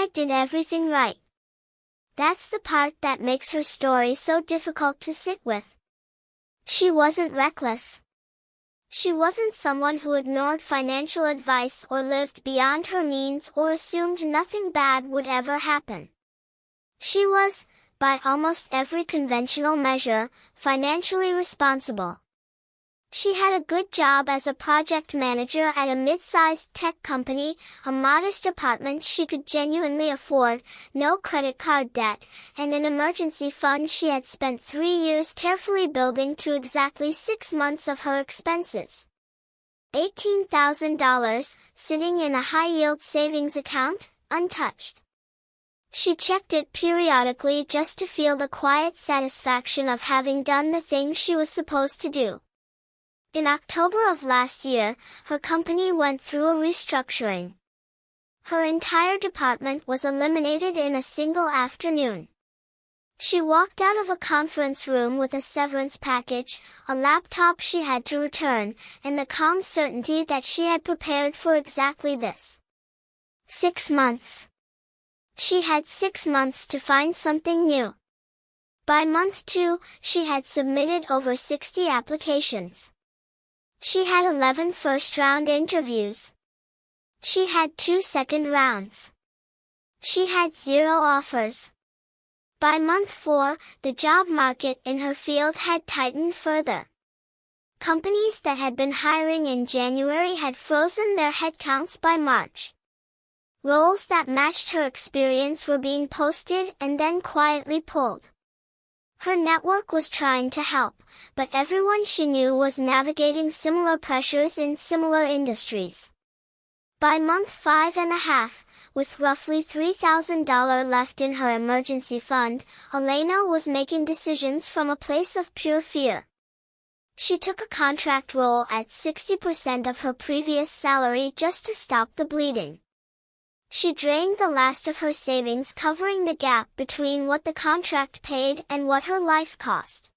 Elena did everything right. That's the part that makes her story so difficult to sit with. She wasn't reckless. She wasn't someone who ignored financial advice or lived beyond her means or assumed nothing bad would ever happen. She was, by almost every conventional measure, financially responsible. She had a good job as a project manager at a mid-sized tech company, a modest apartment she could genuinely afford, no credit card debt, and an emergency fund she had spent 3 years carefully building to exactly 6 months of her expenses. $18,000, sitting in a high-yield savings account, untouched. She checked it periodically just to feel the quiet satisfaction of having done the thing she was supposed to do. In October of last year, her company went through a restructuring. Her entire department was eliminated in a single afternoon. She walked out of a conference room with a severance package, a laptop she had to return, and the calm certainty that she had prepared for exactly this. 6 months. She had 6 months to find something new. By month 2, she had submitted over 60 applications. She had 11 first-round interviews. She had 2 second rounds. She had 0 offers. By month 4, the job market in her field had tightened further. Companies that had been hiring in January had frozen their headcounts by March. Roles that matched her experience were being posted and then quietly pulled. Her network was trying to help, but everyone she knew was navigating similar pressures in similar industries. By month 5.5, with roughly $3,000 left in her emergency fund, Elena was making decisions from a place of pure fear. She took a contract role at 60% of her previous salary just to stop the bleeding. She drained the last of her savings, covering the gap between what the contract paid and what her life cost.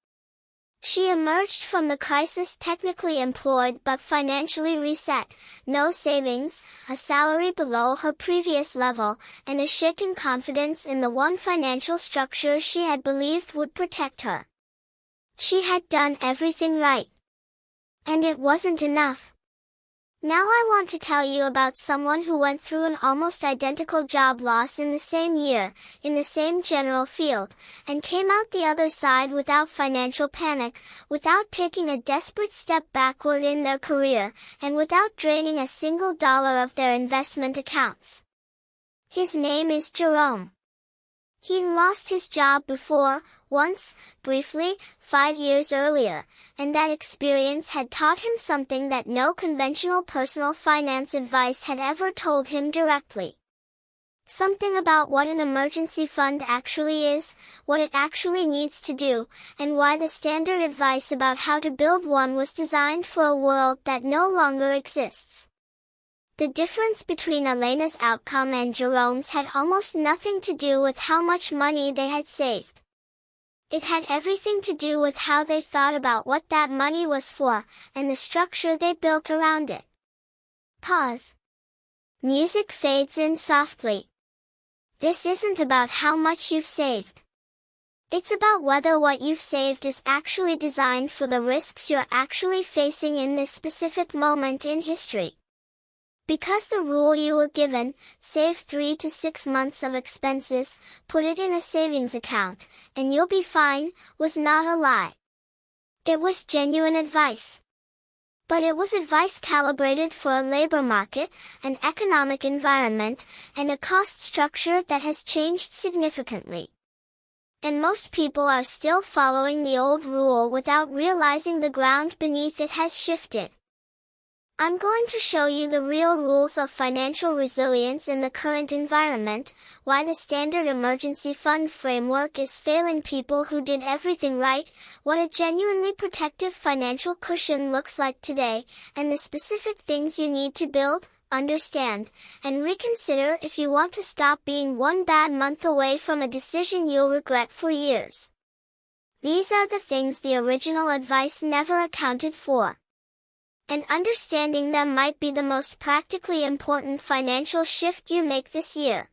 She emerged from the crisis technically employed but financially reset, no savings, a salary below her previous level, and a shaken confidence in the one financial structure she had believed would protect her. She had done everything right. And it wasn't enough. Now I want to tell you about someone who went through an almost identical job loss in the same year, in the same general field, and came out the other side without financial panic, without taking a desperate step backward in their career, and without draining a single dollar of their investment accounts. His name is Jerome. He lost his job before, once, briefly, 5 years earlier, and that experience had taught him something that no conventional personal finance advice had ever told him directly. Something about what an emergency fund actually is, what it actually needs to do, and why the standard advice about how to build one was designed for a world that no longer exists. The difference between Elena's outcome and Jerome's had almost nothing to do with how much money they had saved. It had everything to do with how they thought about what that money was for, and the structure they built around it. Pause. Music fades in softly. This isn't about how much you've saved. It's about whether what you've saved is actually designed for the risks you're actually facing in this specific moment in history. Because the rule you were given, save 3 to 6 months of expenses, put it in a savings account, and you'll be fine, was not a lie. It was genuine advice. But it was advice calibrated for a labor market, an economic environment, and a cost structure that has changed significantly. And most people are still following the old rule without realizing the ground beneath it has shifted. I'm going to show you the real rules of financial resilience in the current environment, why the standard emergency fund framework is failing people who did everything right, what a genuinely protective financial cushion looks like today, and the specific things you need to build, understand, and reconsider if you want to stop being one bad month away from a decision you'll regret for years. These are the things the original advice never accounted for. And understanding them might be the most practically important financial shift you make this year.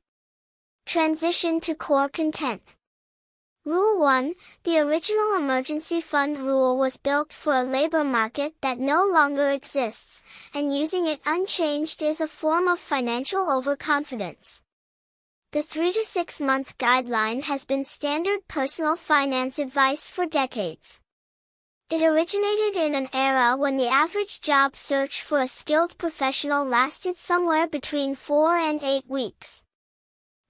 Transition to core content. Rule 1. The original emergency fund rule was built for a labor market that no longer exists, and using it unchanged is a form of financial overconfidence. The 3 to 6 month guideline has been standard personal finance advice for decades. It originated in an era when the average job search for a skilled professional lasted somewhere between 4 and 8 weeks.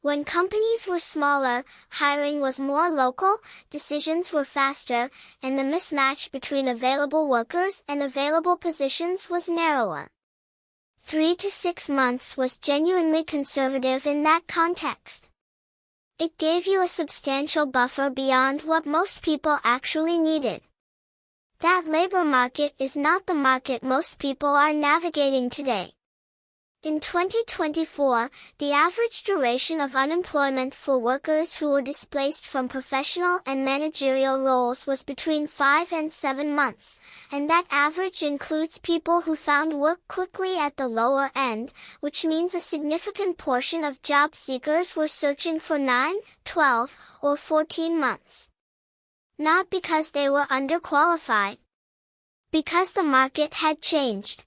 When companies were smaller, hiring was more local, decisions were faster, and the mismatch between available workers and available positions was narrower. 3 to 6 months was genuinely conservative in that context. It gave you a substantial buffer beyond what most people actually needed. That labor market is not the market most people are navigating today. In 2024, the average duration of unemployment for workers who were displaced from professional and managerial roles was between 5 and 7 months, and that average includes people who found work quickly at the lower end, which means a significant portion of job seekers were searching for 9, 12, or 14 months. Not because they were underqualified. Because the market had changed.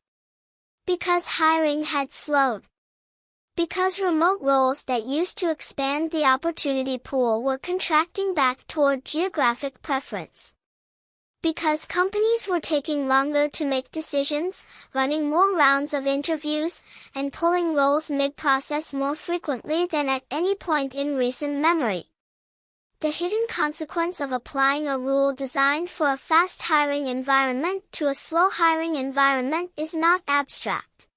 Because hiring had slowed. Because remote roles that used to expand the opportunity pool were contracting back toward geographic preference. Because companies were taking longer to make decisions, running more rounds of interviews, and pulling roles mid-process more frequently than at any point in recent memory. The hidden consequence of applying a rule designed for a fast hiring environment to a slow hiring environment is not abstract.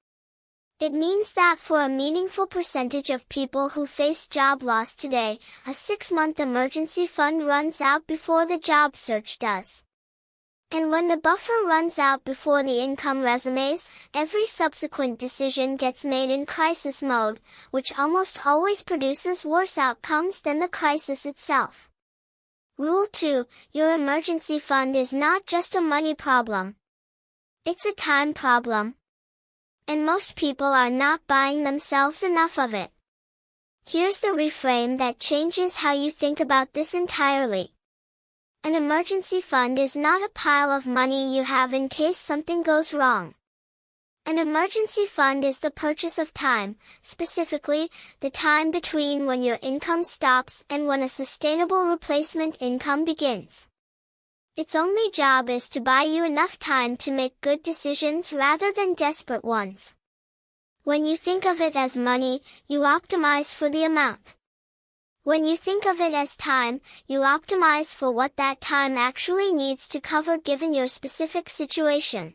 It means that for a meaningful percentage of people who face job loss today, a 6-month emergency fund runs out before the job search does. And when the buffer runs out before the income resumes, every subsequent decision gets made in crisis mode, which almost always produces worse outcomes than the crisis itself. Rule 2. Your emergency fund is not just a money problem. It's a time problem. And most people are not buying themselves enough of it. Here's the reframe that changes how you think about this entirely. An emergency fund is not a pile of money you have in case something goes wrong. An emergency fund is the purchase of time, specifically, the time between when your income stops and when a sustainable replacement income begins. Its only job is to buy you enough time to make good decisions rather than desperate ones. When you think of it as money, you optimize for the amount. When you think of it as time, you optimize for what that time actually needs to cover given your specific situation.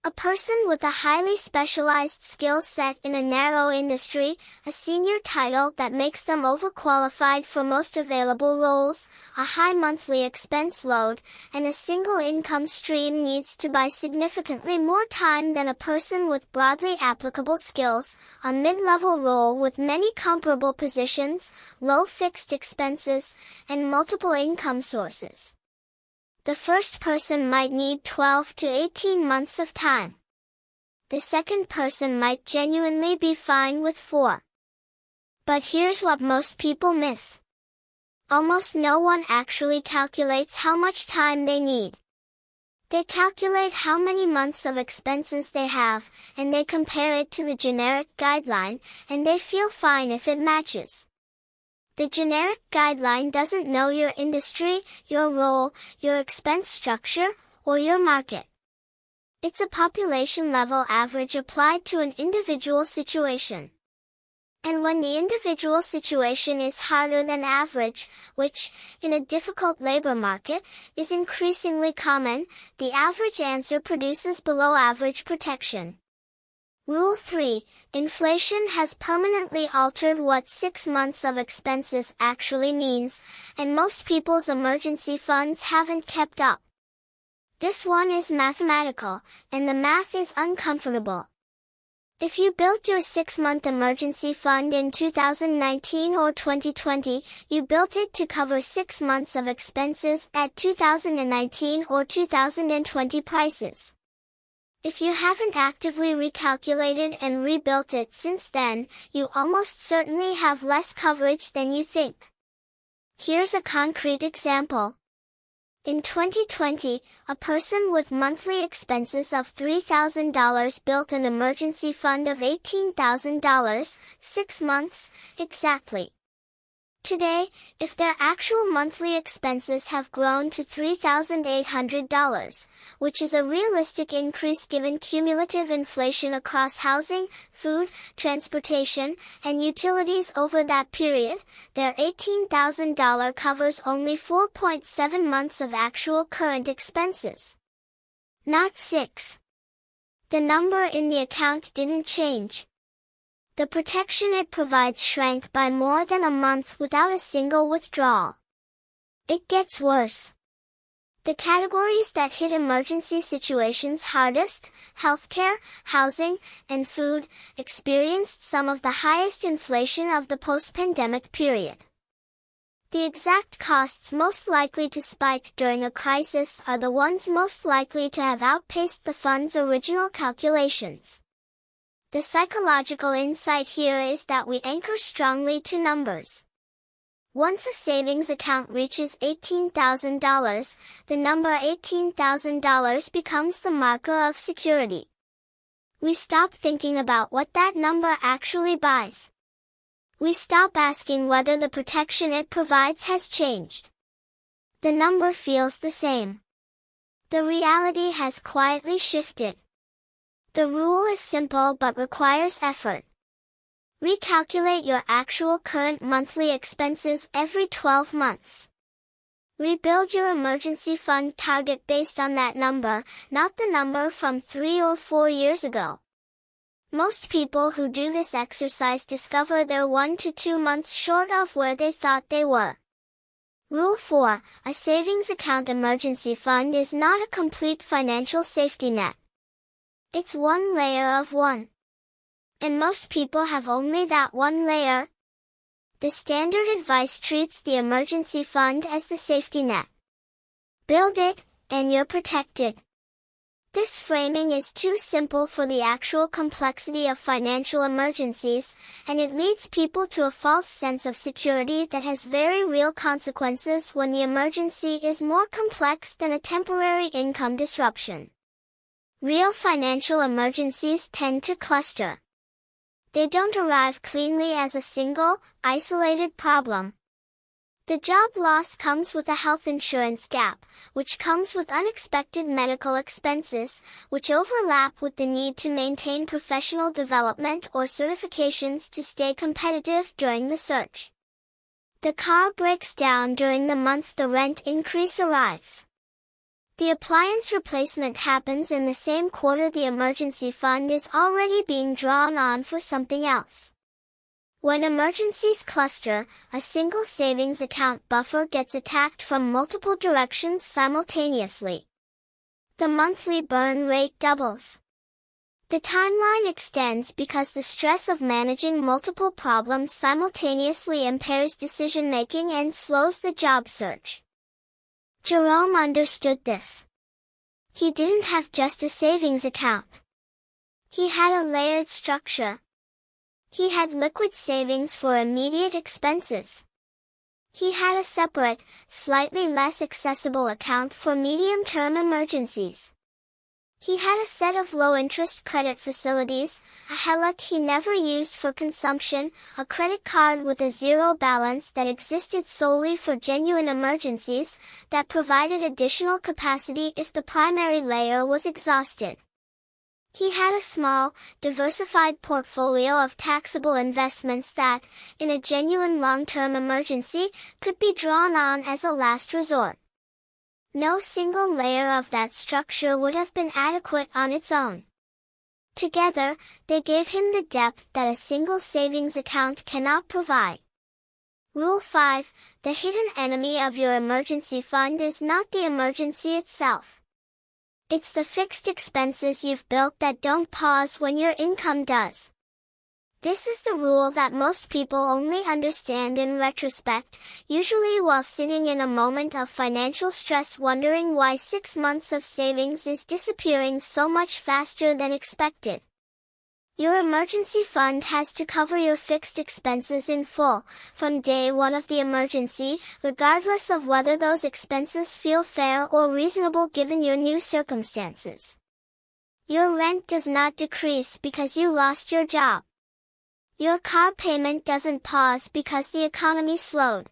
A person with a highly specialized skill set in a narrow industry, a senior title that makes them overqualified for most available roles, a high monthly expense load, and a single income stream needs to buy significantly more time than a person with broadly applicable skills, a mid-level role with many comparable positions, low fixed expenses, and multiple income sources. The first person might need 12 to 18 months of time. The second person might genuinely be fine with 4. But here's what most people miss. Almost no one actually calculates how much time they need. They calculate how many months of expenses they have, and they compare it to the generic guideline, and they feel fine if it matches. The generic guideline doesn't know your industry, your role, your expense structure, or your market. It's a population-level average applied to an individual situation. And when the individual situation is harder than average, which, in a difficult labor market, is increasingly common, the average answer produces below-average protection. Rule 3. Inflation has permanently altered what 6 months of expenses actually means, and most people's emergency funds haven't kept up. This one is mathematical, and the math is uncomfortable. If you built your 6-month emergency fund in 2019 or 2020, you built it to cover 6 months of expenses at 2019 or 2020 prices. If you haven't actively recalculated and rebuilt it since then, you almost certainly have less coverage than you think. Here's a concrete example. In 2020, a person with monthly expenses of $3,000 built an emergency fund of $18,000, 6 months, exactly. Today, if their actual monthly expenses have grown to $3,800, which is a realistic increase given cumulative inflation across housing, food, transportation, and utilities over that period, their $18,000 covers only 4.7 months of actual current expenses. Not 6. The number in the account didn't change. The protection it provides shrank by more than a month without a single withdrawal. It gets worse. The categories that hit emergency situations hardest, healthcare, housing, and food, experienced some of the highest inflation of the post-pandemic period. The exact costs most likely to spike during a crisis are the ones most likely to have outpaced the fund's original calculations. The psychological insight here is that we anchor strongly to numbers. Once a savings account reaches $18,000, the number $18,000 becomes the marker of security. We stop thinking about what that number actually buys. We stop asking whether the protection it provides has changed. The number feels the same. The reality has quietly shifted. The rule is simple but requires effort. Recalculate your actual current monthly expenses every 12 months. Rebuild your emergency fund target based on that number, not the number from 3 or 4 years ago. Most people who do this exercise discover they're 1 to 2 months short of where they thought they were. Rule 4. A savings account emergency fund is not a complete financial safety net. It's one layer of one. And most people have only that one layer. The standard advice treats the emergency fund as the safety net. Build it, and you're protected. This framing is too simple for the actual complexity of financial emergencies, and it leads people to a false sense of security that has very real consequences when the emergency is more complex than a temporary income disruption. Real financial emergencies tend to cluster. They don't arrive cleanly as a single, isolated problem. The job loss comes with a health insurance gap, which comes with unexpected medical expenses, which overlap with the need to maintain professional development or certifications to stay competitive during the search. The car breaks down during the month the rent increase arrives. The appliance replacement happens in the same quarter the emergency fund is already being drawn on for something else. When emergencies cluster, a single savings account buffer gets attacked from multiple directions simultaneously. The monthly burn rate doubles. The timeline extends because the stress of managing multiple problems simultaneously impairs decision-making and slows the job search. Jerome understood this. He didn't have just a savings account. He had a layered structure. He had liquid savings for immediate expenses. He had a separate, slightly less accessible account for medium-term emergencies. He had a set of low-interest credit facilities, a HELOC he never used for consumption, a credit card with a zero balance that existed solely for genuine emergencies, that provided additional capacity if the primary layer was exhausted. He had a small, diversified portfolio of taxable investments that, in a genuine long-term emergency, could be drawn on as a last resort. No single layer of that structure would have been adequate on its own. Together, they gave him the depth that a single savings account cannot provide. Rule 5. The hidden enemy of your emergency fund is not the emergency itself. It's the fixed expenses you've built that don't pause when your income does. This is the rule that most people only understand in retrospect, usually while sitting in a moment of financial stress wondering why 6 months of savings is disappearing so much faster than expected. Your emergency fund has to cover your fixed expenses in full, from day one of the emergency, regardless of whether those expenses feel fair or reasonable given your new circumstances. Your rent does not decrease because you lost your job. Your car payment doesn't pause because the economy slowed.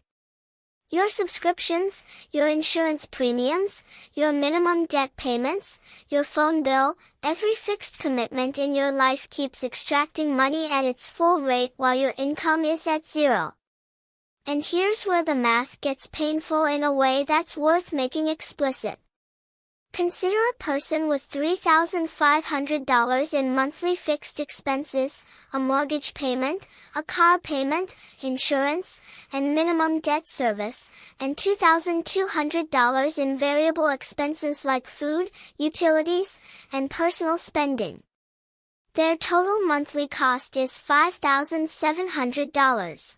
Your subscriptions, your insurance premiums, your minimum debt payments, your phone bill, every fixed commitment in your life keeps extracting money at its full rate while your income is at zero. And here's where the math gets painful in a way that's worth making explicit. Consider a person with $3,500 in monthly fixed expenses, a mortgage payment, a car payment, insurance, and minimum debt service, and $2,200 in variable expenses like food, utilities, and personal spending. Their total monthly cost is $5,700.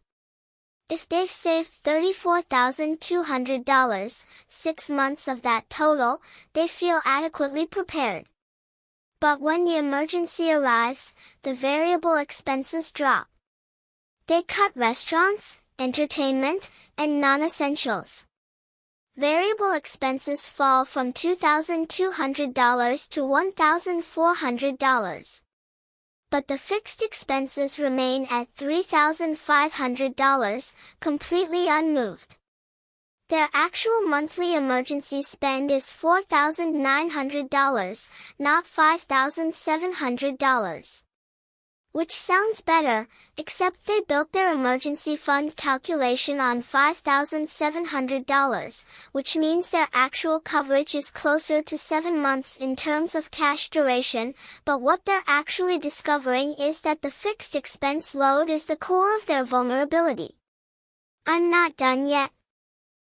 If they've saved $34,200, 6 months of that total, they feel adequately prepared. But when the emergency arrives, the variable expenses drop. They cut restaurants, entertainment, and non-essentials. Variable expenses fall from $2,200 to $1,400. But the fixed expenses remain at $3,500, completely unmoved. Their actual monthly emergency spend is $4,900, not $5,700. Which sounds better, except they built their emergency fund calculation on $5,700, which means their actual coverage is closer to 7 months in terms of cash duration, but what they're actually discovering is that the fixed expense load is the core of their vulnerability. I'm not done yet.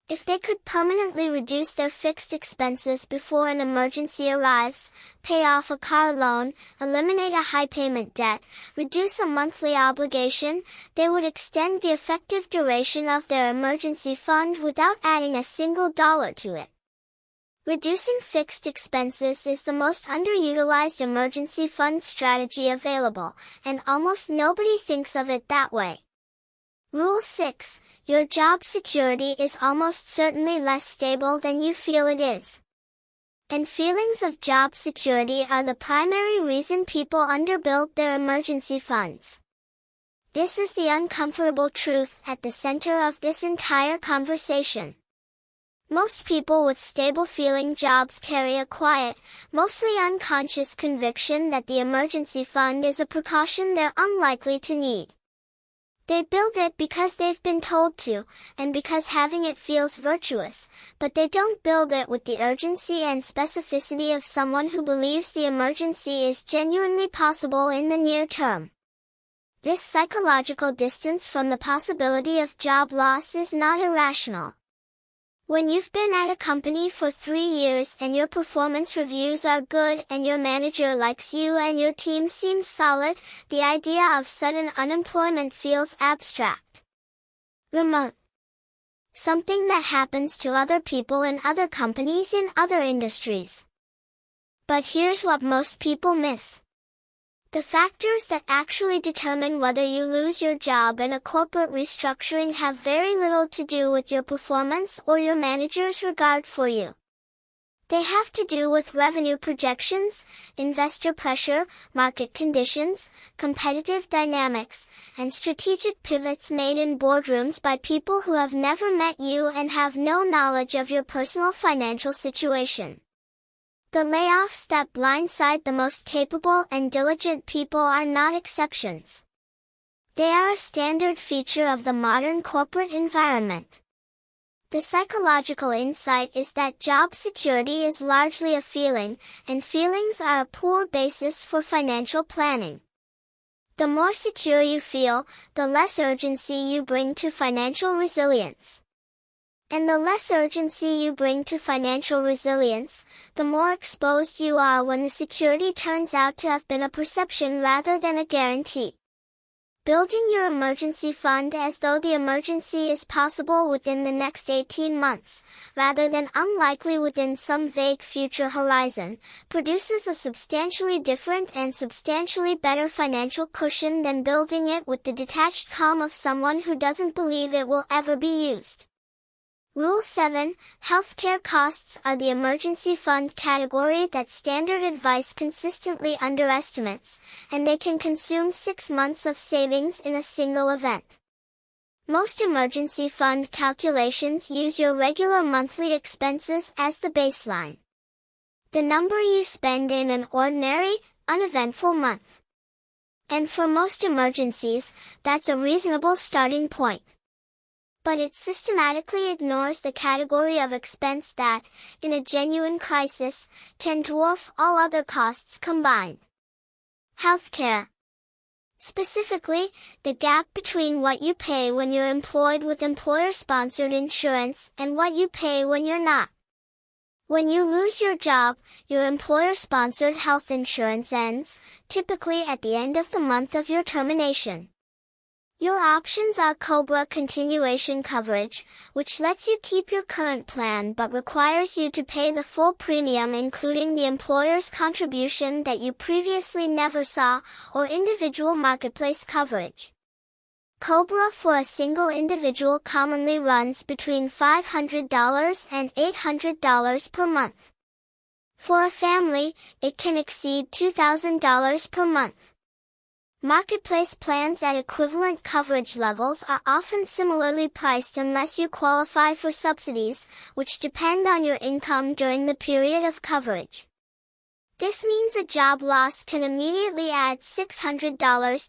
If they could permanently reduce their fixed expenses before an emergency arrives, pay off a car loan, eliminate a high payment debt, reduce a monthly obligation, they would extend the effective duration of their emergency fund without adding a single dollar to it. Reducing fixed expenses is the most underutilized emergency fund strategy available, and almost nobody thinks of it that way. Rule 6. Your job security is almost certainly less stable than you feel it is. And feelings of job security are the primary reason people underbuild their emergency funds. This is the uncomfortable truth at the center of this entire conversation. Most people with stable-feeling jobs carry a quiet, mostly unconscious conviction that the emergency fund is a precaution they're unlikely to need. They build it because they've been told to, and because having it feels virtuous, but they don't build it with the urgency and specificity of someone who believes the emergency is genuinely possible in the near term. This psychological distance from the possibility of job loss is not irrational. When you've been at a company for 3 years and your performance reviews are good and your manager likes you and your team seems solid, the idea of sudden unemployment feels abstract. Remote. Something that happens to other people in other companies in other industries. But here's what most people miss. The factors that actually determine whether you lose your job in a corporate restructuring have very little to do with your performance or your manager's regard for you. They have to do with revenue projections, investor pressure, market conditions, competitive dynamics, and strategic pivots made in boardrooms by people who have never met you and have no knowledge of your personal financial situation. The layoffs that blindside the most capable and diligent people are not exceptions. They are a standard feature of the modern corporate environment. The psychological insight is that job security is largely a feeling, and feelings are a poor basis for financial planning. The more secure you feel, the less urgency you bring to financial resilience. And the less urgency you bring to financial resilience, the more exposed you are when the security turns out to have been a perception rather than a guarantee. Building your emergency fund as though the emergency is possible within the next 18 months, rather than unlikely within some vague future horizon, produces a substantially different and substantially better financial cushion than building it with the detached calm of someone who doesn't believe it will ever be used. Rule 7. Healthcare costs are the emergency fund category that standard advice consistently underestimates, and they can consume 6 months of savings in a single event. Most emergency fund calculations use your regular monthly expenses as the baseline. The number you spend in an ordinary, uneventful month. And for most emergencies, that's a reasonable starting point. But it systematically ignores the category of expense that, in a genuine crisis, can dwarf all other costs combined. Healthcare. Specifically, the gap between what you pay when you're employed with employer-sponsored insurance and what you pay when you're not. When you lose your job, your employer-sponsored health insurance ends, typically at the end of the month of your termination. Your options are COBRA continuation coverage, which lets you keep your current plan but requires you to pay the full premium including the employer's contribution that you previously never saw, or individual marketplace coverage. COBRA for a single individual commonly runs between $500 and $800 per month. For a family, it can exceed $2,000 per month. Marketplace plans at equivalent coverage levels are often similarly priced unless you qualify for subsidies, which depend on your income during the period of coverage. This means a job loss can immediately add $600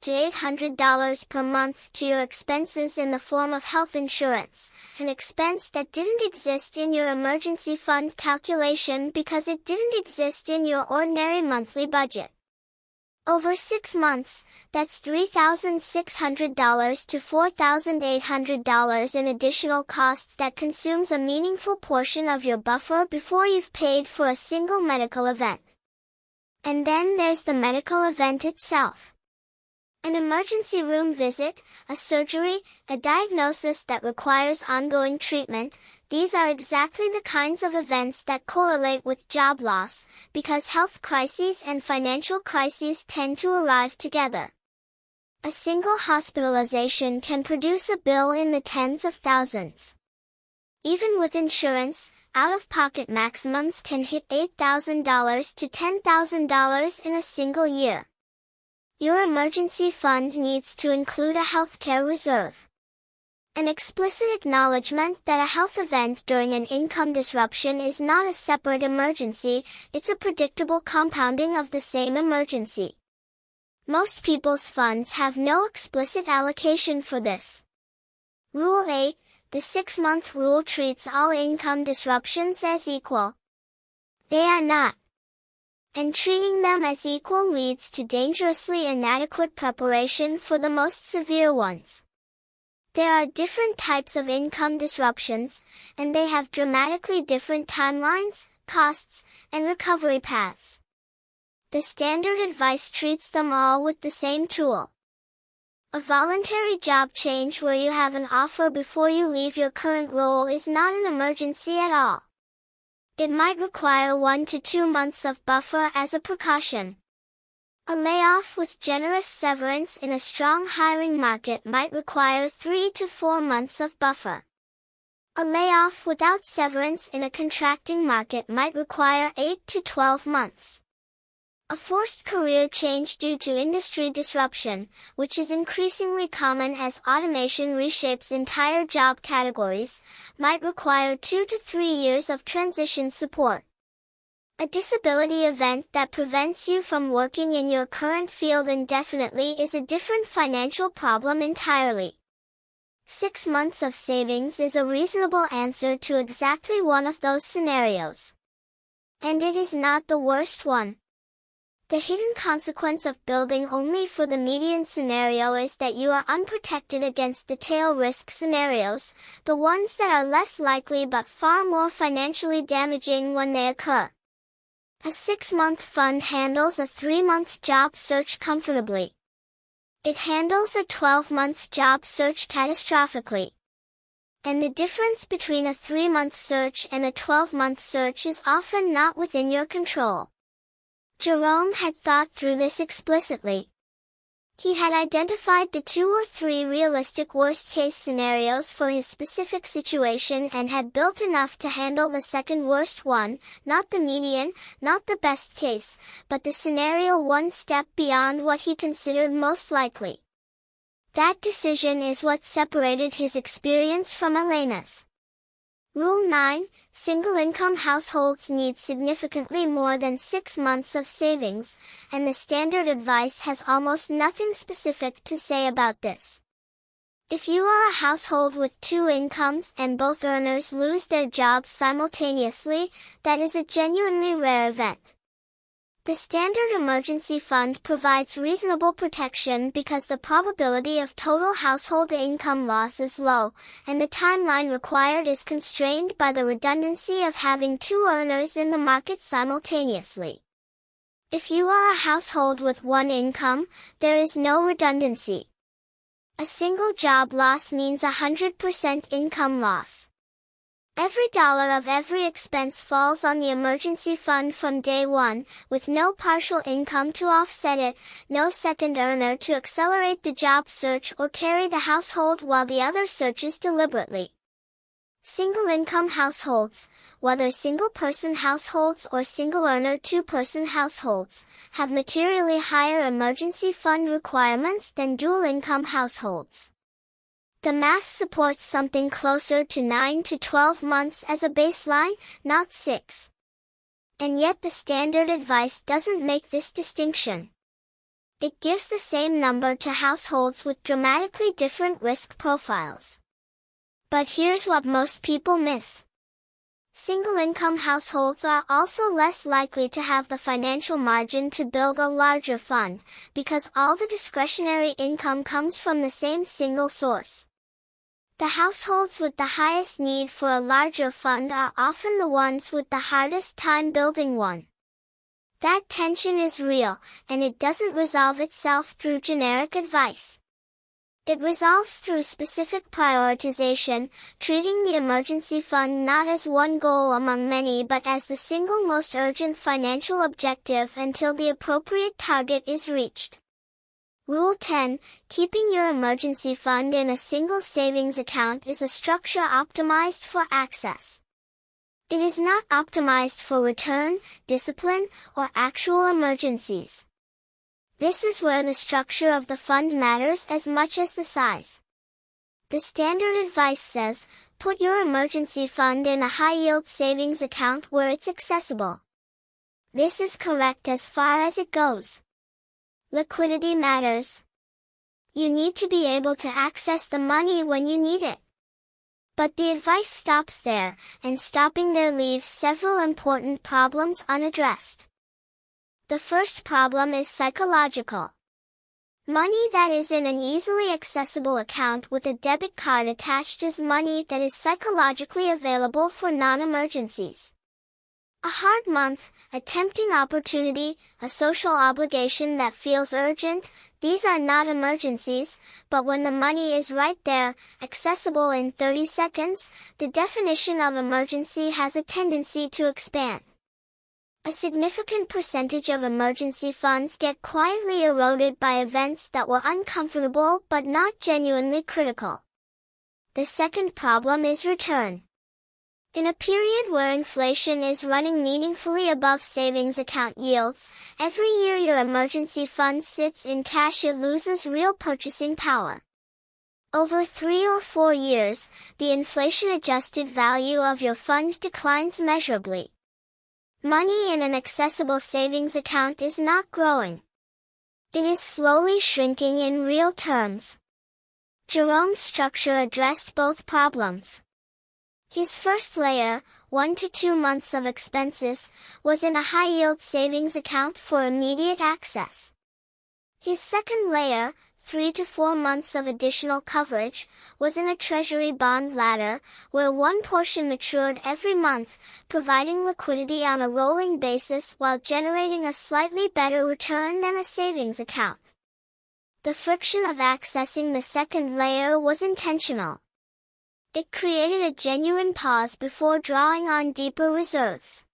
to $800 per month to your expenses in the form of health insurance, an expense that didn't exist in your emergency fund calculation because it didn't exist in your ordinary monthly budget. Over 6 months, that's $3,600 to $4,800 in additional costs that consumes a meaningful portion of your buffer before you've paid for a single medical event. And then there's the medical event itself. An emergency room visit, a surgery, a diagnosis that requires ongoing treatment, these are exactly the kinds of events that correlate with job loss, because health crises and financial crises tend to arrive together. A single hospitalization can produce a bill in the tens of thousands. Even with insurance, out-of-pocket maximums can hit $8,000 to $10,000 in a single year. Your emergency fund needs to include a healthcare reserve. An explicit acknowledgement that a health event during an income disruption is not a separate emergency, it's a predictable compounding of the same emergency. Most people's funds have no explicit allocation for this. Rule 8, the 6-month rule treats all income disruptions as equal. They are not. And treating them as equal leads to dangerously inadequate preparation for the most severe ones. There are different types of income disruptions, and they have dramatically different timelines, costs, and recovery paths. The standard advice treats them all with the same tool. A voluntary job change where you have an offer before you leave your current role is not an emergency at all. It might require 1 to 2 months of buffer as a precaution. A layoff with generous severance in a strong hiring market might require 3 to 4 months of buffer. A layoff without severance in a contracting market might require 8 to 12 months. A forced career change due to industry disruption, which is increasingly common as automation reshapes entire job categories, might require 2 to 3 years of transition support. A disability event that prevents you from working in your current field indefinitely is a different financial problem entirely. 6 months of savings is a reasonable answer to exactly one of those scenarios. And it is not the worst one. The hidden consequence of building only for the median scenario is that you are unprotected against the tail risk scenarios, the ones that are less likely but far more financially damaging when they occur. A 6-month fund handles a 3-month job search comfortably. It handles a 12-month job search catastrophically. And the difference between a 3-month search and a 12-month search is often not within your control. Jerome had thought through this explicitly. He had identified the 2 or 3 realistic worst-case scenarios for his specific situation and had built enough to handle the second worst one, not the median, not the best case, but the scenario one step beyond what he considered most likely. That decision is what separated his experience from Elena's. Rule 9, single-income households need significantly more than 6 months of savings, and the standard advice has almost nothing specific to say about this. If you are a household with 2 incomes and both earners lose their jobs simultaneously, that is a genuinely rare event. The Standard Emergency Fund provides reasonable protection because the probability of total household income loss is low, and the timeline required is constrained by the redundancy of having 2 earners in the market simultaneously. If you are a household with 1 income, there is no redundancy. A single job loss means 100% income loss. Every dollar of every expense falls on the emergency fund from day one, with no partial income to offset it, no second earner to accelerate the job search or carry the household while the other searches deliberately. Single-income households, whether single-person households or single-earner two-person households, have materially higher emergency fund requirements than dual-income households. The math supports something closer to 9 to 12 months as a baseline, not 6. And yet the standard advice doesn't make this distinction. It gives the same number to households with dramatically different risk profiles. But here's what most people miss. Single-income households are also less likely to have the financial margin to build a larger fund, because all the discretionary income comes from the same single source. The households with the highest need for a larger fund are often the ones with the hardest time building one. That tension is real, and it doesn't resolve itself through generic advice. It resolves through specific prioritization, treating the emergency fund not as one goal among many but as the single most urgent financial objective until the appropriate target is reached. Rule 10, keeping your emergency fund in a single savings account is a structure optimized for access. It is not optimized for return, discipline, or actual emergencies. This is where the structure of the fund matters as much as the size. The standard advice says, put your emergency fund in a high-yield savings account where it's accessible. This is correct as far as it goes. Liquidity matters. You need to be able to access the money when you need it. But the advice stops there, and stopping there leaves several important problems unaddressed. The first problem is psychological. Money that is in an easily accessible account with a debit card attached is money that is psychologically available for non-emergencies. A hard month, a tempting opportunity, a social obligation that feels urgent, these are not emergencies, but when the money is right there, accessible in 30 seconds, the definition of emergency has a tendency to expand. A significant percentage of emergency funds get quietly eroded by events that were uncomfortable but not genuinely critical. The second problem is return. In a period where inflation is running meaningfully above savings account yields, every year your emergency fund sits in cash, it loses real purchasing power. Over 3 or 4 years, the inflation-adjusted value of your fund declines measurably. Money in an accessible savings account is not growing. It is slowly shrinking in real terms. Jerome's structure addressed both problems. His first layer, 1 to 2 months of expenses, was in a high-yield savings account for immediate access. His second layer, 3 to 4 months of additional coverage, was in a treasury bond ladder, where one portion matured every month, providing liquidity on a rolling basis while generating a slightly better return than a savings account. The friction of accessing the second layer was intentional. It created a genuine pause before drawing on deeper reserves.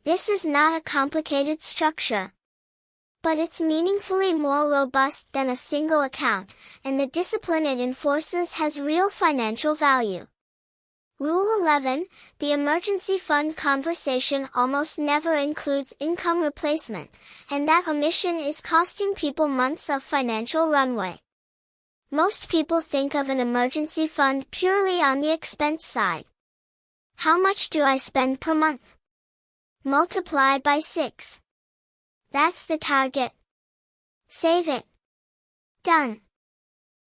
This is not a complicated structure, but it's meaningfully more robust than a single account, and the discipline it enforces has real financial value. Rule 11, the emergency fund conversation almost never includes income replacement, and that omission is costing people months of financial runway. Most people think of an emergency fund purely on the expense side. How much do I spend per month? Multiply by 6. That's the target. Save it. Done.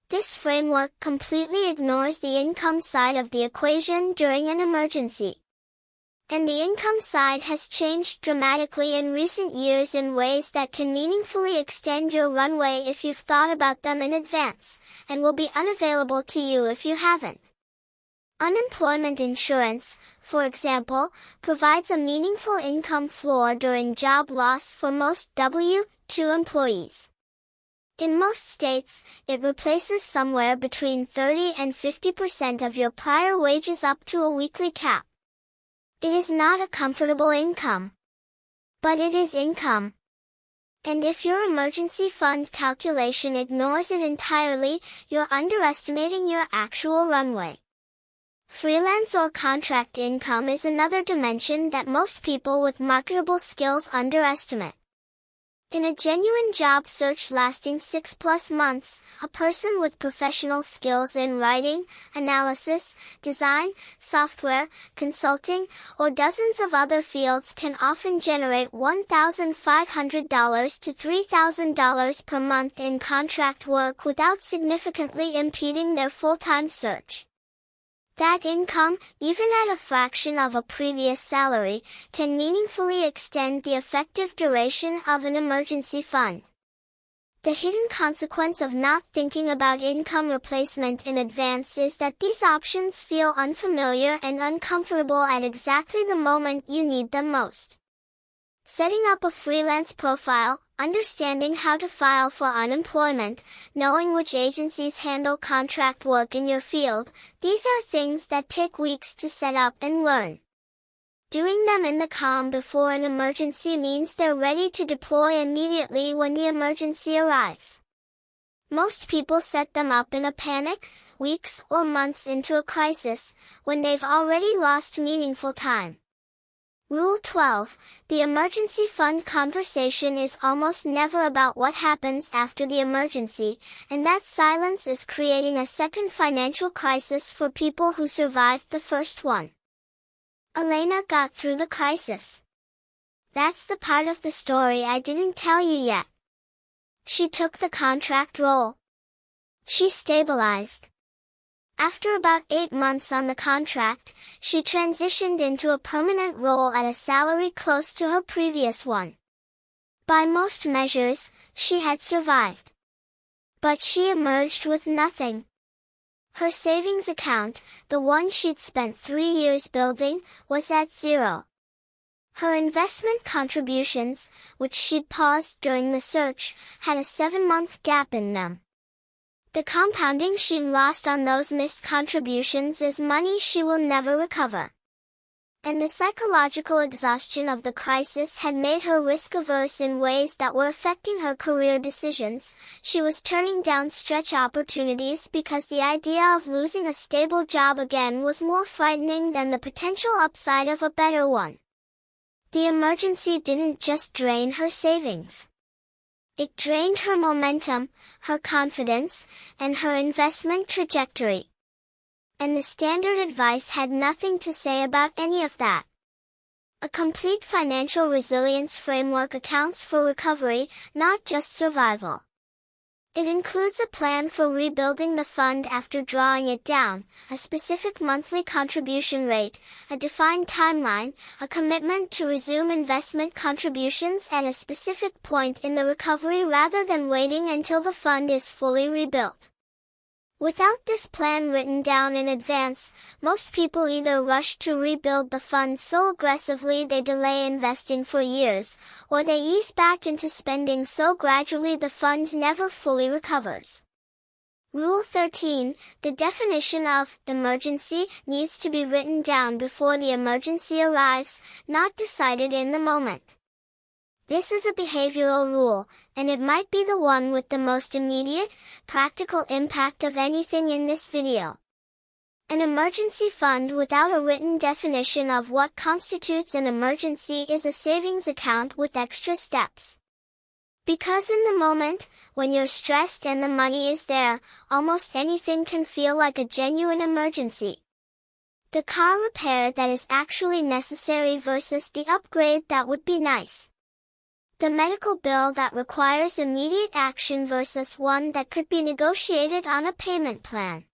This framework completely ignores the income side of the equation during an emergency. And the income side has changed dramatically in recent years in ways that can meaningfully extend your runway if you've thought about them in advance, and will be unavailable to you if you haven't. Unemployment insurance, for example, provides a meaningful income floor during job loss for most W-2 employees. In most states, it replaces somewhere between 30 and 50% of your prior wages up to a weekly cap. It is not a comfortable income, but it is income. And if your emergency fund calculation ignores it entirely, you're underestimating your actual runway. Freelance or contract income is another dimension that most people with marketable skills underestimate. In a genuine job search lasting 6+ months, a person with professional skills in writing, analysis, design, software, consulting, or dozens of other fields can often generate $1,500 to $3,000 per month in contract work without significantly impeding their full-time search. That income, even at a fraction of a previous salary, can meaningfully extend the effective duration of an emergency fund. The hidden consequence of not thinking about income replacement in advance is that these options feel unfamiliar and uncomfortable at exactly the moment you need them most. Setting up a freelance profile, understanding how to file for unemployment, knowing which agencies handle contract work in your field, these are things that take weeks to set up and learn. Doing them in the calm before an emergency means they're ready to deploy immediately when the emergency arrives. Most people set them up in a panic, weeks or months into a crisis, when they've already lost meaningful time. Rule 12, the emergency fund conversation is almost never about what happens after the emergency, and that silence is creating a second financial crisis for people who survived the first one. Elena got through the crisis. That's the part of the story I didn't tell you yet. She took the contract role. She stabilized. After about 8 months on the contract, she transitioned into a permanent role at a salary close to her previous one. By most measures, she had survived. But she emerged with nothing. Her savings account, the one she'd spent 3 years building, was at zero. Her investment contributions, which she'd paused during the search, had a 7-month gap in them. The compounding she lost on those missed contributions is money she will never recover. And the psychological exhaustion of the crisis had made her risk-averse in ways that were affecting her career decisions. She was turning down stretch opportunities because the idea of losing a stable job again was more frightening than the potential upside of a better one. The emergency didn't just drain her savings. It drained her momentum, her confidence, and her investment trajectory. And the standard advice had nothing to say about any of that. A complete financial resilience framework accounts for recovery, not just survival. It includes a plan for rebuilding the fund after drawing it down, a specific monthly contribution rate, a defined timeline, a commitment to resume investment contributions at a specific point in the recovery rather than waiting until the fund is fully rebuilt. Without this plan written down in advance, most people either rush to rebuild the fund so aggressively they delay investing for years, or they ease back into spending so gradually the fund never fully recovers. Rule 13, the definition of emergency needs to be written down before the emergency arrives, not decided in the moment. This is a behavioral rule, and it might be the one with the most immediate, practical impact of anything in this video. An emergency fund without a written definition of what constitutes an emergency is a savings account with extra steps. Because in the moment, when you're stressed and the money is there, almost anything can feel like a genuine emergency. The car repair that is actually necessary versus the upgrade that would be nice. The medical bill that requires immediate action versus one that could be negotiated on a payment plan.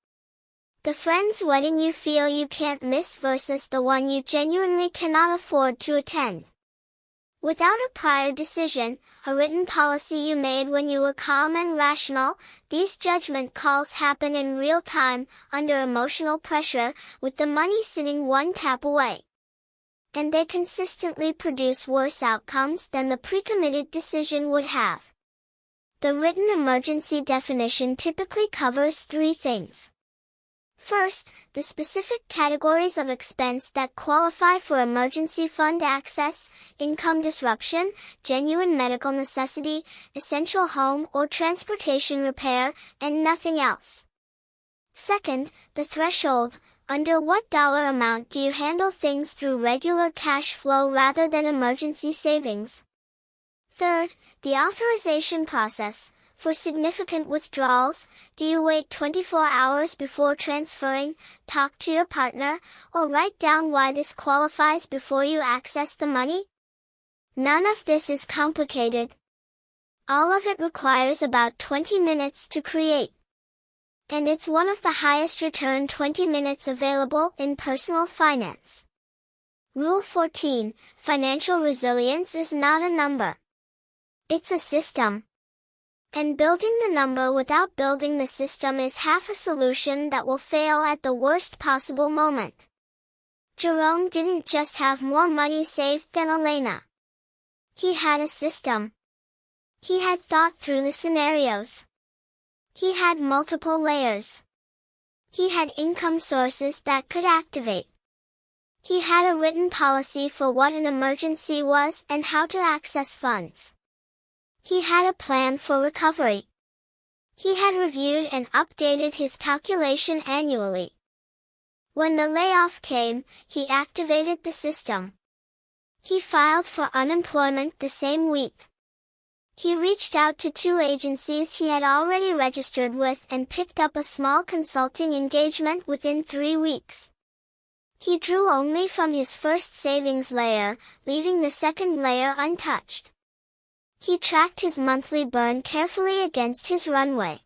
The friend's wedding you feel you can't miss versus the one you genuinely cannot afford to attend. Without a prior decision, a written policy you made when you were calm and rational, these judgment calls happen in real time, under emotional pressure, with the money sitting one tap away. And they consistently produce worse outcomes than the pre-committed decision would have. The written emergency definition typically covers three things. First, the specific categories of expense that qualify for emergency fund access: income disruption, genuine medical necessity, essential home or transportation repair, and nothing else. Second, the threshold: under what dollar amount do you handle things through regular cash flow rather than emergency savings? Third, the authorization process: for significant withdrawals, do you wait 24 hours before transferring, talk to your partner, or write down why this qualifies before you access the money? None of this is complicated. All of it requires about 20 minutes to create. And it's one of the highest return 20 minutes available in personal finance. Rule 14, financial resilience is not a number. It's a system. And building the number without building the system is half a solution that will fail at the worst possible moment. Jerome didn't just have more money saved than Elena. He had a system. He had thought through the scenarios. He had multiple layers. He had income sources that could activate. He had a written policy for what an emergency was and how to access funds. He had a plan for recovery. He had reviewed and updated his calculation annually. When the layoff came, he activated the system. He filed for unemployment the same week. He reached out to 2 agencies he had already registered with and picked up a small consulting engagement within 3 weeks. He drew only from his first savings layer, leaving the second layer untouched. He tracked his monthly burn carefully against his runway.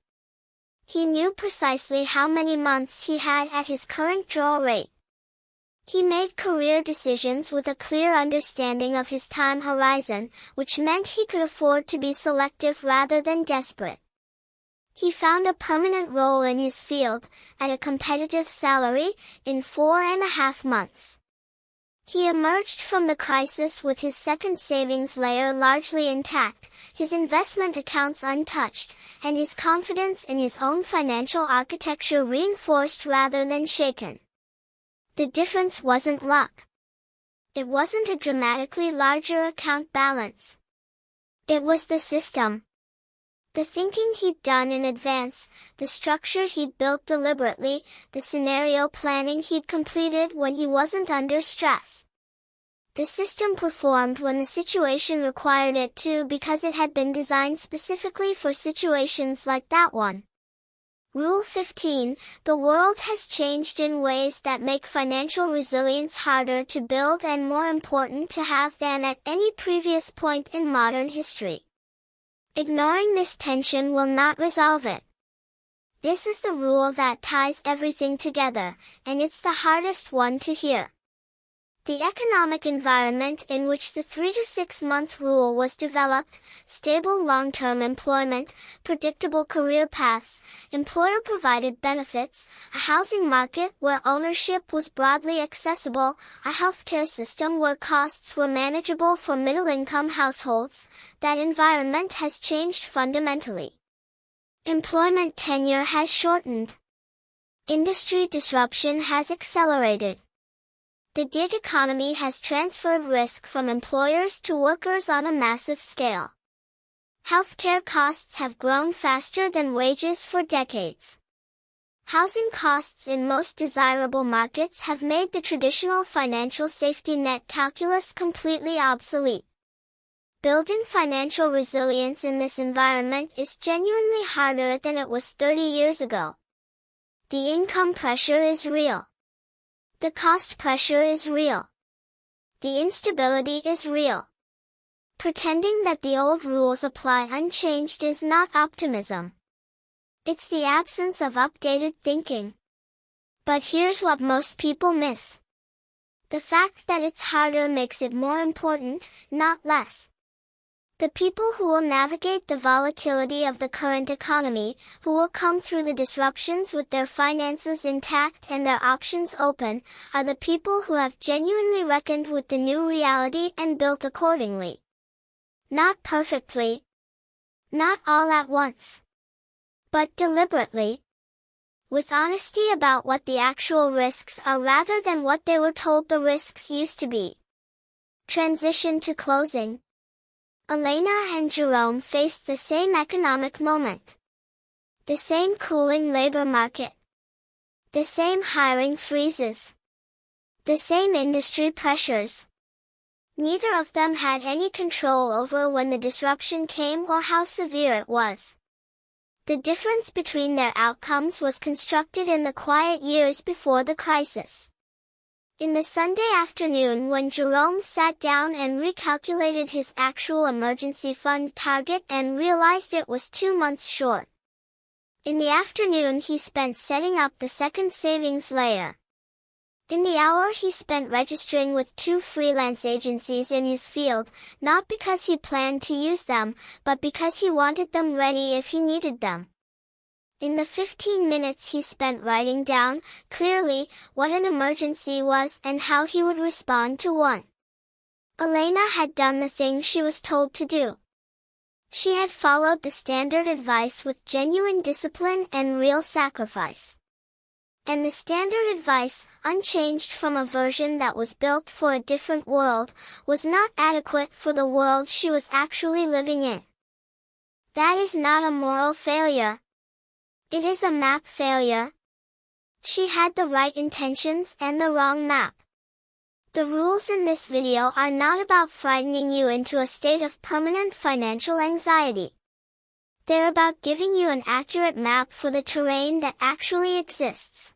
He knew precisely how many months he had at his current draw rate. He made career decisions with a clear understanding of his time horizon, which meant he could afford to be selective rather than desperate. He found a permanent role in his field, at a competitive salary, in 4.5 months. He emerged from the crisis with his second savings layer largely intact, his investment accounts untouched, and his confidence in his own financial architecture reinforced rather than shaken. The difference wasn't luck. It wasn't a dramatically larger account balance. It was the system. The thinking he'd done in advance, the structure he'd built deliberately, the scenario planning he'd completed when he wasn't under stress. The system performed when the situation required it to because it had been designed specifically for situations like that one. Rule 15, the world has changed in ways that make financial resilience harder to build and more important to have than at any previous point in modern history. Ignoring this tension will not resolve it. This is the rule that ties everything together, and it's the hardest one to hear. The economic environment in which the 3 to 6 month rule was developed, stable long-term employment, predictable career paths, employer-provided benefits, a housing market where ownership was broadly accessible, a healthcare system where costs were manageable for middle-income households, that environment has changed fundamentally. Employment tenure has shortened. Industry disruption has accelerated. The gig economy has transferred risk from employers to workers on a massive scale. Healthcare costs have grown faster than wages for decades. Housing costs in most desirable markets have made the traditional financial safety net calculus completely obsolete. Building financial resilience in this environment is genuinely harder than it was 30 years ago. The income pressure is real. The cost pressure is real. The instability is real. Pretending that the old rules apply unchanged is not optimism. It's the absence of updated thinking. But here's what most people miss. The fact that it's harder makes it more important, not less. The people who will navigate the volatility of the current economy, who will come through the disruptions with their finances intact and their options open, are the people who have genuinely reckoned with the new reality and built accordingly. Not perfectly. Not all at once. But deliberately. With honesty about what the actual risks are rather than what they were told the risks used to be. Transition to closing. Elena and Jerome faced the same economic moment. The same cooling labor market. The same hiring freezes. The same industry pressures. Neither of them had any control over when the disruption came or how severe it was. The difference between their outcomes was constructed in the quiet years before the crisis. In the Sunday afternoon when Jerome sat down and recalculated his actual emergency fund target and realized it was 2 months short. In the afternoon he spent setting up the second savings layer. In the hour he spent registering with 2 freelance agencies in his field, not because he planned to use them, but because he wanted them ready if he needed them. In the 15 minutes he spent writing down, clearly, what an emergency was and how he would respond to one. Elena had done the thing she was told to do. She had followed the standard advice with genuine discipline and real sacrifice. And the standard advice, unchanged from a version that was built for a different world, was not adequate for the world she was actually living in. That is not a moral failure. It is a map failure. She had the right intentions and the wrong map. The rules in this video are not about frightening you into a state of permanent financial anxiety. They're about giving you an accurate map for the terrain that actually exists.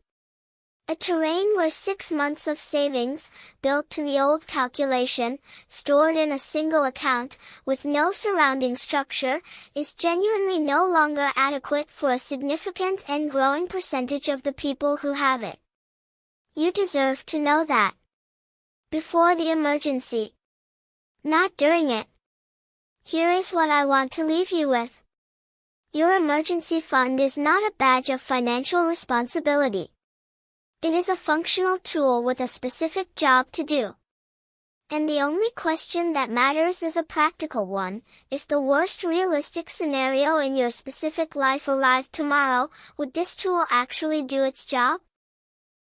A terrain where 6 months of savings, built to the old calculation, stored in a single account, with no surrounding structure, is genuinely no longer adequate for a significant and growing percentage of the people who have it. You deserve to know that. Before the emergency. Not during it. Here is what I want to leave you with. Your emergency fund is not a badge of financial responsibility. It is a functional tool with a specific job to do. And the only question that matters is a practical one. If the worst realistic scenario in your specific life arrived tomorrow, would this tool actually do its job?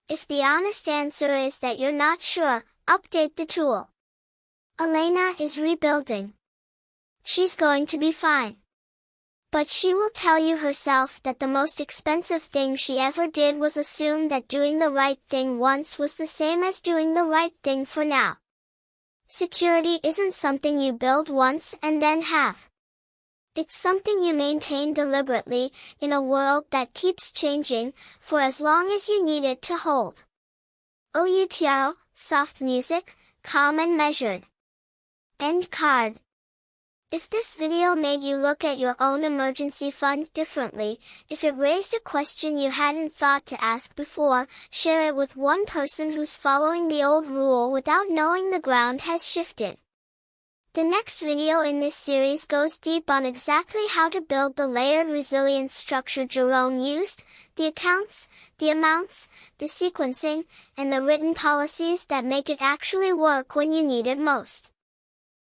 If the honest answer is that you're not sure, update the tool. Elena is rebuilding. She's going to be fine. But she will tell you herself that the most expensive thing she ever did was assume that doing the right thing once was the same as doing the right thing for now. Security isn't something you build once and then have. It's something you maintain deliberately, in a world that keeps changing, for as long as you need it to hold. OUTRO, soft music, calm and measured. End card. If this video made you look at your own emergency fund differently, if it raised a question you hadn't thought to ask before, share it with one person who's following the old rule without knowing the ground has shifted. The next video in this series goes deep on exactly how to build the layered resilience structure Jerome used, the accounts, the amounts, the sequencing, and the written policies that make it actually work when you need it most.